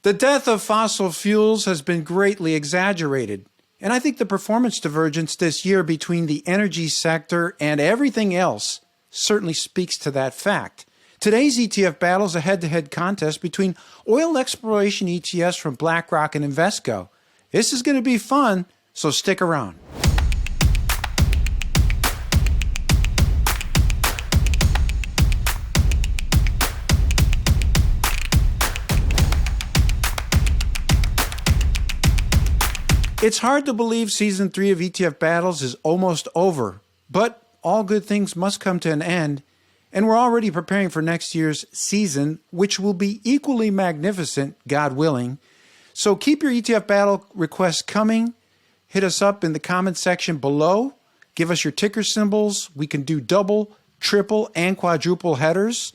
The death of fossil fuels has been greatly exaggerated, and I think the performance divergence this year between the energy sector and everything else certainly speaks to that fact. Today's ETF Battle is a head-to-head contest between oil exploration ETFs from Blackrock and Invesco. This is going to be fun, so stick around. It's hard to believe Season 3 of ETF Battles is almost over, but all good things must come to an end, and we're already preparing for next year's season, which will be equally magnificent, God willing. So keep your ETF Battle requests coming. Hit us up in the comment section below. Give us your ticker symbols. We can do double, triple, and quadruple headers.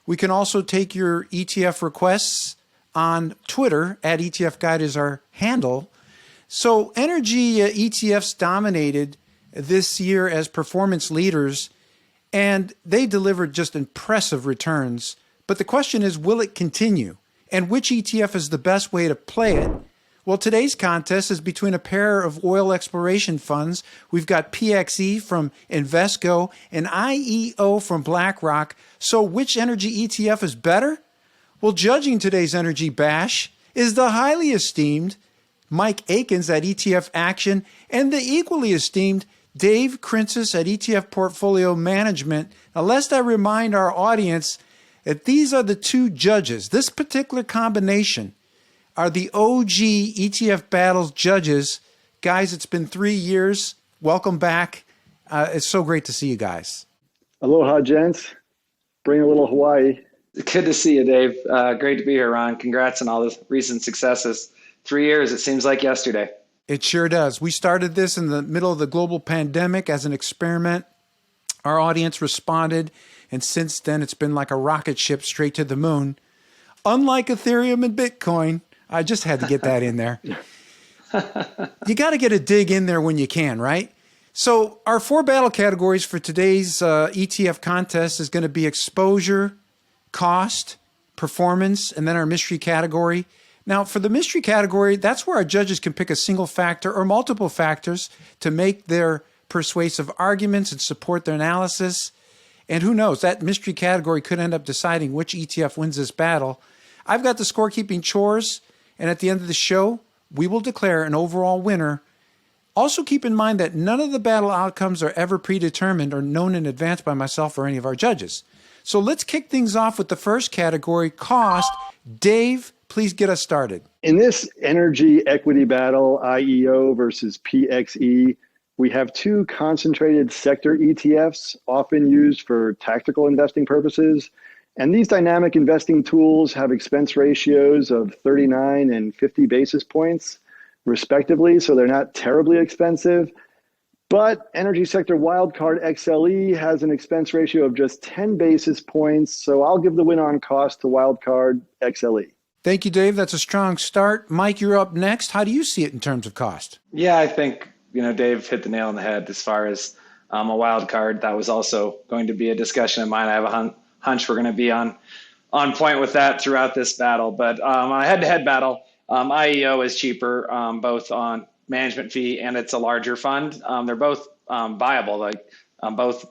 We can also take your ETF requests on Twitter. @ETF Guide is our handle. So energy ETFs dominated this year as performance leaders, and they delivered just impressive returns. But the question is, will it continue? And which ETF is the best way to play it? Well, today's contest is between a pair of oil exploration funds. We've got PXE from Invesco and IEO from Blackrock. So which energy ETF is better? Well, judging today's energy bash is the highly esteemed Mike Akins at ETF Action and the equally esteemed Dave Kreinces at ETF Portfolio Management. Now, lest I remind our audience that these are the two judges. This particular combination are the OG ETF Battles judges. Guys, it's been 3 years. Welcome back. It's so great to see you guys. Aloha, gents. Bring a little Hawaii. Good to see you, Dave. Great to be here, Ron. Congrats on all the recent successes. 3 years, it seems like yesterday. It sure does. We started this in the middle of the global pandemic as an experiment. Our audience responded, and since then it's been like a rocket ship straight to the moon. Unlike Ethereum and Bitcoin, I just had to get that in there. You got to get a dig in there when you can, right? So our 4 battle categories for today's ETF contest is going to be exposure, cost, performance, and then our mystery category. Now, for the mystery category, that's where our judges can pick a single factor or multiple factors to make their persuasive arguments and support their analysis. And who knows, that mystery category could end up deciding which ETF wins this battle. I've got the scorekeeping chores, and at the end of the show, we will declare an overall winner. Also keep in mind that none of the battle outcomes are ever predetermined or known in advance by myself or any of our judges. So let's kick things off with the first category, cost. Dave, please get us started. In this energy equity battle, IEO versus PXE, we have 2 concentrated sector ETFs, often used for tactical investing purposes. And these dynamic investing tools have expense ratios of 39 and 50 basis points, respectively, so they're not terribly expensive. But energy sector wildcard XLE has an expense ratio of just 10 basis points, so I'll give the win on cost to wildcard XLE. Thank you, Dave. That's a strong start. Mike, you're up next. How do you see it in terms of cost? Yeah, I think, Dave hit the nail on the head as far as a wild card. That was also going to be a discussion of mine. I have a hunch we're going to be on point with that throughout this battle. But on a head-to-head battle, IEO is cheaper, both on management fee and it's a larger fund. They're both viable, both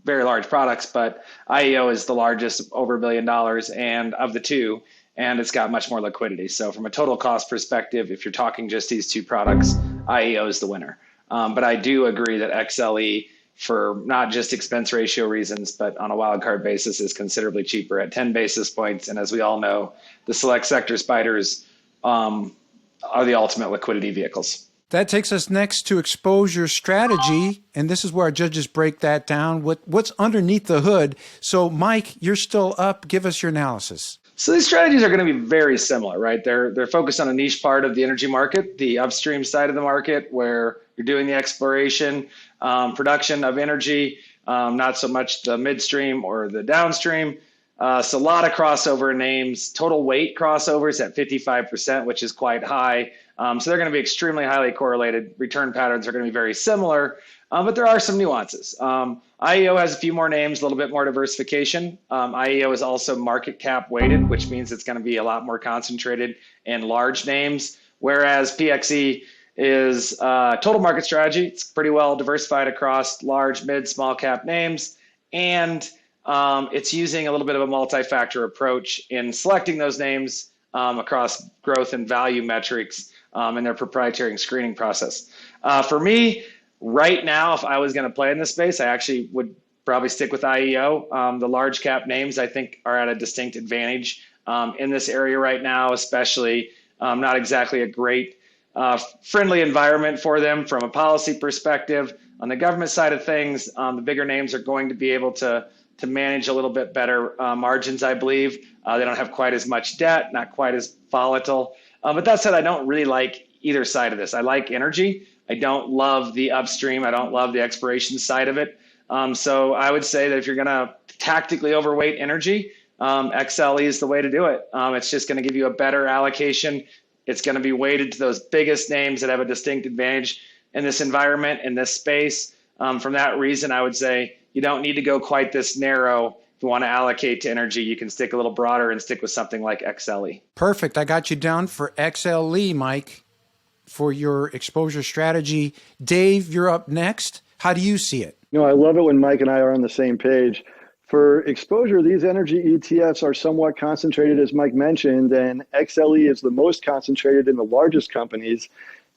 very large products, but IEO is the largest, over $1 billion, and of the two, and it's got much more liquidity. So from a total cost perspective, if you're talking just these 2 products, IEO is the winner. But I do agree that XLE, for not just expense ratio reasons, but on a wildcard basis, is considerably cheaper at 10 basis points. And as we all know, the select sector spiders are the ultimate liquidity vehicles. That takes us next to exposure strategy, and this is where our judges break that down. What's underneath the hood? So, Mike, you're still up. Give us your analysis. So these strategies are going to be very similar, right? They're focused on a niche part of the energy market, the upstream side of the market, where you're doing the exploration, production of energy, not so much the midstream or the downstream. So a lot of crossover names, total weight crossovers at 55%, which is quite high. So they're going to be extremely highly correlated. Return patterns are going to be very similar, but there are some nuances. IEO has a few more names, a little bit more diversification. IEO is also market cap weighted, which means it's going to be a lot more concentrated in large names, whereas PXE is total market strategy. It's pretty well diversified across large, mid, small cap names, and it's using a little bit of a multi-factor approach in selecting those names across growth and value metrics in their proprietary screening process. For me, right now, if I was going to play in this space, I actually would probably stick with IEO. The large cap names, I think, are at a distinct advantage in this area right now, especially not exactly a great friendly environment for them from a policy perspective. On the government side of things, the bigger names are going to be able to manage a little bit better margins, I believe. They don't have quite as much debt, not quite as volatile. But that said, I don't really like either side of this. I like energy. I don't love the upstream. I don't love the exploration side of it. So I would say that if you're going to tactically overweight energy, XLE is the way to do it. It's just going to give you a better allocation. It's going to be weighted to those biggest names that have a distinct advantage in this environment, in this space. From that reason, I would say you don't need to go quite this narrow. If you want to allocate to energy, you can stick a little broader and stick with something like XLE. Perfect. I got you down for XLE, Mike, for your exposure strategy. Dave, you're up next. How do you see it? I love it when Mike and I are on the same page. For exposure, these energy ETFs are somewhat concentrated, as Mike mentioned, and XLE is the most concentrated in the largest companies.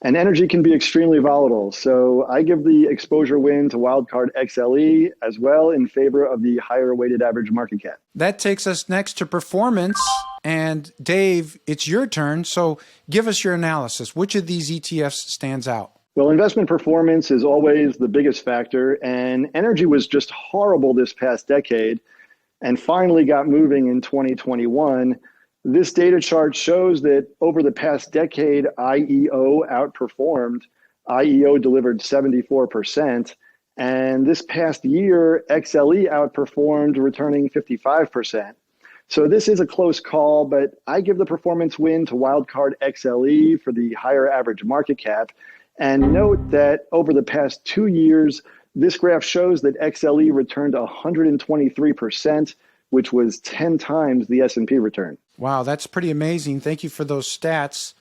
And energy can be extremely volatile. So I give the exposure win to wildcard XLE as well in favor of the higher weighted average market cap. That takes us next to performance. And Dave, it's your turn. So give us your analysis. Which of these ETFs stands out? Well, investment performance is always the biggest factor. And energy was just horrible this past decade and finally got moving in 2021. This data chart shows that over the past decade, IEO outperformed. IEO delivered 74%. And this past year, XLE outperformed, returning 55%. So this is a close call, but I give the performance win to wildcard XLE for the higher average market cap. And note that over the past 2 years, this graph shows that XLE returned 123%, which was 10 times the S&P return. Wow, that's pretty amazing. Thank you for those stats.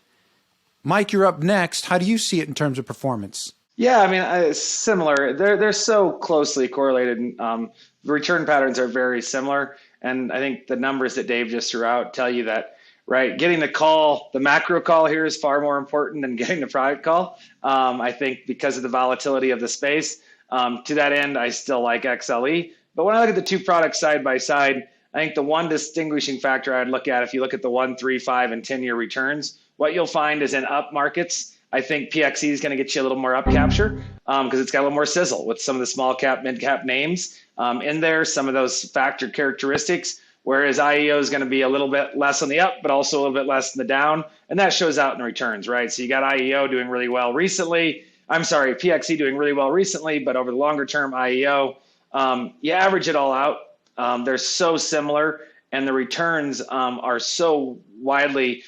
Mike, you're up next. How do you see it in terms of performance? Yeah, I mean, similar. They're so closely correlated. The return patterns are very similar. And I think the numbers that Dave just threw out tell you that, right, getting the call, the macro call here is far more important than getting the product call. I think because of the volatility of the space. To that end, I still like XLE. But when I look at the two products side by side, I think the one distinguishing factor I'd look at, if you look at the 1, 3, 5, and 10-year returns, what you'll find is in up markets, I think PXE is going to get you a little more up capture because it's got a little more sizzle with some of the small cap, mid cap names in there, some of those factor characteristics, whereas IEO is going to be a little bit less on the up, but also a little bit less in the down. And that shows out in returns, right? So you got IEO doing really well recently. PXE doing really well recently, but over the longer term, IEO, you average it all out. They're so similar, and the returns are so widely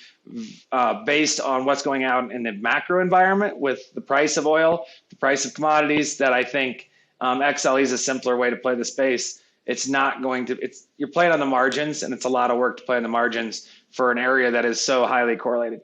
based on what's going on in the macro environment with the price of oil, the price of commodities, that I think XLE is a simpler way to play the space. It's not going to, you're playing on the margins, and it's a lot of work to play on the margins for an area that is so highly correlated.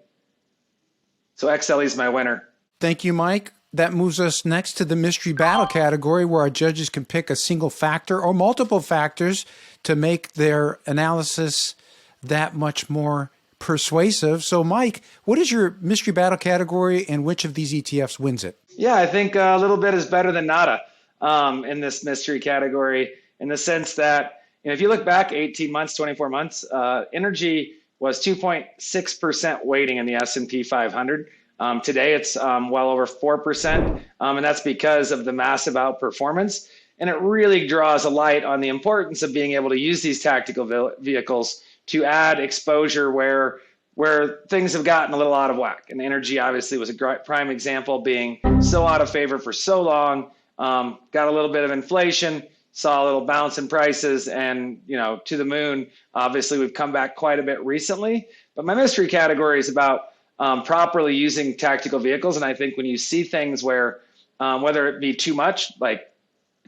So XLE is my winner. Thank you, Mike. That moves us next to the mystery battle category, where our judges can pick a single factor or multiple factors to make their analysis that much more persuasive. So, Mike, what is your mystery battle category, and which of these ETFs wins it? Yeah, I think a little bit is better than nada in this mystery category, in the sense that, if you look back 18 months, 24 months, energy was 2.6% weighting in the S&P 500. Today, it's well over 4%, and that's because of the massive outperformance. And it really draws a light on the importance of being able to use these tactical vehicles to add exposure where things have gotten a little out of whack. And energy obviously was a prime example, being so out of favor for so long, got a little bit of inflation, saw a little bounce in prices and, to the moon. Obviously, we've come back quite a bit recently. But my mystery category is about properly using tactical vehicles. And I think when you see things where, whether it be too much, like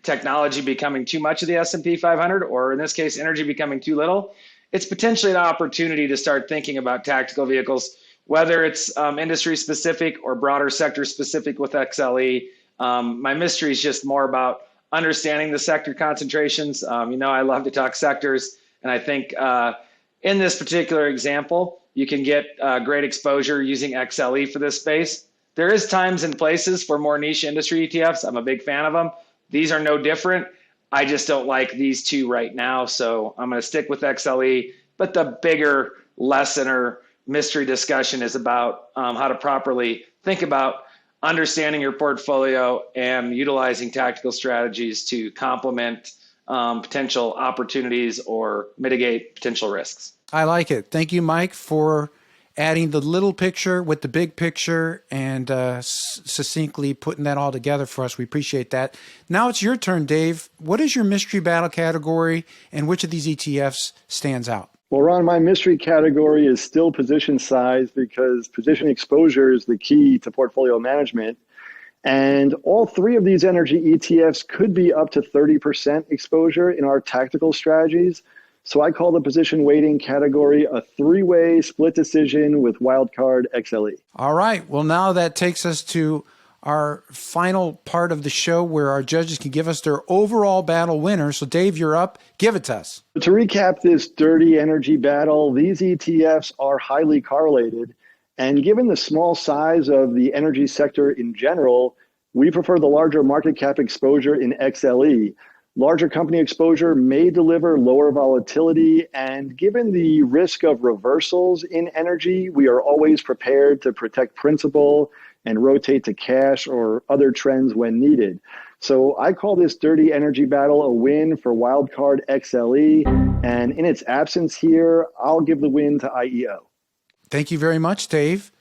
technology becoming too much of the S&P 500, or in this case, energy becoming too little, it's potentially an opportunity to start thinking about tactical vehicles, whether it's industry specific or broader sector specific with XLE. My mystery is just more about understanding the sector concentrations. I love to talk sectors, and I think in this particular example, you can get great exposure using XLE for this space. There is times and places for more niche industry ETFs. I'm a big fan of them. These are no different. I just don't like these two right now, so I'm going to stick with XLE. But the bigger lesson or mystery discussion is about how to properly think about understanding your portfolio and utilizing tactical strategies to complement potential opportunities or mitigate potential risks. I like it. Thank you, Mike, for adding the little picture with the big picture and succinctly putting that all together for us. We appreciate that. Now it's your turn, Dave. What is your mystery battle category, and which of these ETFs stands out? Well, Ron, my mystery category is still position size, because position exposure is the key to portfolio management. And all three of these energy ETFs could be up to 30% exposure in our tactical strategies. So I call the position weighting category a three-way split decision with wildcard XLE. All right. Well, now that takes us to our final part of the show where our judges can give us their overall battle winner. So, Dave, you're up. Give it to us. To recap this dirty energy battle, these ETFs are highly correlated. And given the small size of the energy sector in general, we prefer the larger market cap exposure in XLE. Larger company exposure may deliver lower volatility, and given the risk of reversals in energy, we are always prepared to protect principal and rotate to cash or other trends when needed. So I call this dirty energy battle a win for wildcard XLE, and in its absence here, I'll give the win to IEO. Thank you very much, Dave.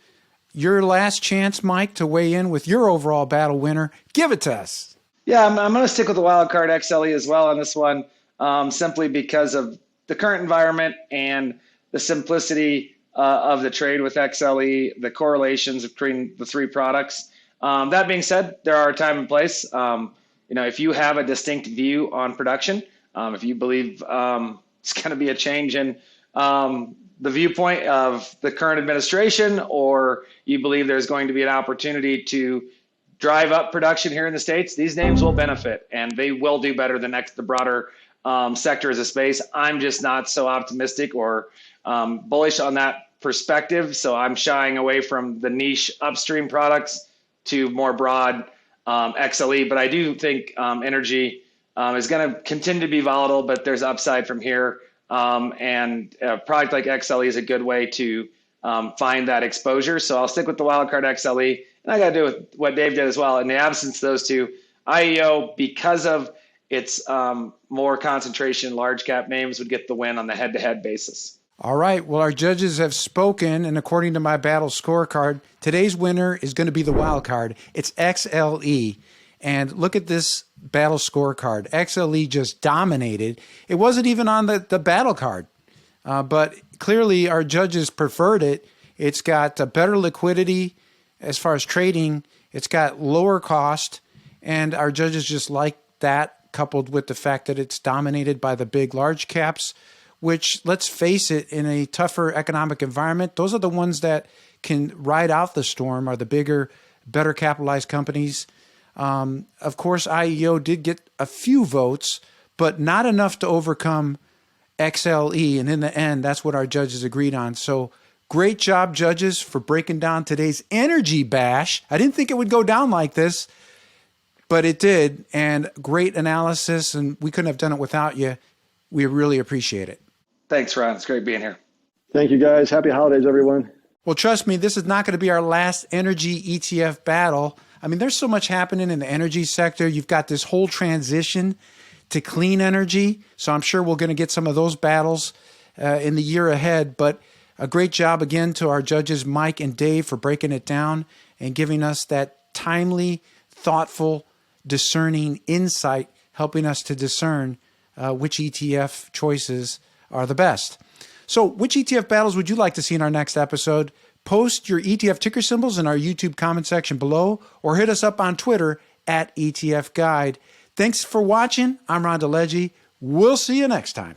Your last chance, Mike, to weigh in with your overall battle winner. Give it to us. Yeah, I'm going to stick with the wildcard XLE as well on this one, simply because of the current environment and the simplicity of the trade with XLE, the correlations between the three products. That being said, there are a time and place. If you have a distinct view on production, if you believe it's going to be a change in the viewpoint of the current administration, or you believe there's going to be an opportunity to drive up production here in the States, these names will benefit and they will do better than the broader sector as a space. I'm just not so optimistic or bullish on that perspective. So I'm shying away from the niche upstream products to more broad XLE. But I do think energy is going to continue to be volatile, but there's upside from here. And a product like XLE is a good way to find that exposure. So I'll stick with the wildcard XLE. And I got to do with what Dave did as well. In the absence of those two, IEO, because of its more concentration, large cap names would get the win on the head-to-head basis. All right. Well, our judges have spoken, and according to my battle scorecard, today's winner is going to be the wild card. It's XLE. And look at this battle scorecard. XLE just dominated. It wasn't even on the battle card, but clearly our judges preferred it. It's got better liquidity as far as trading. It's got lower cost, and our judges just like that, coupled with the fact that it's dominated by the big large caps, which, let's face it, in a tougher economic environment, those are the ones that can ride out the storm, are the bigger, better capitalized companies. Of course, IEO did get a few votes, but not enough to overcome XLE. And in the end, that's what our judges agreed on. So great job, judges, for breaking down today's energy bash. I didn't think it would go down like this, but it did. And great analysis, and we couldn't have done it without you. We really appreciate it. Thanks, Ron. It's great being here. Thank you, guys. Happy holidays, everyone. Well, trust me, this is not going to be our last energy ETF battle. I mean, there's so much happening in the energy sector. You've got this whole transition to clean energy. So I'm sure we're going to get some of those battles in the year ahead. But a great job again to our judges, Mike and Dave, for breaking it down and giving us that timely, thoughtful, discerning insight, helping us to discern which ETF choices are the best. So which ETF battles would you like to see in our next episode? Post your ETF ticker symbols in our YouTube comment section below, or hit us up on Twitter at ETF Guide. Thanks for watching. I'm Ron DeLegge. We'll see you next time.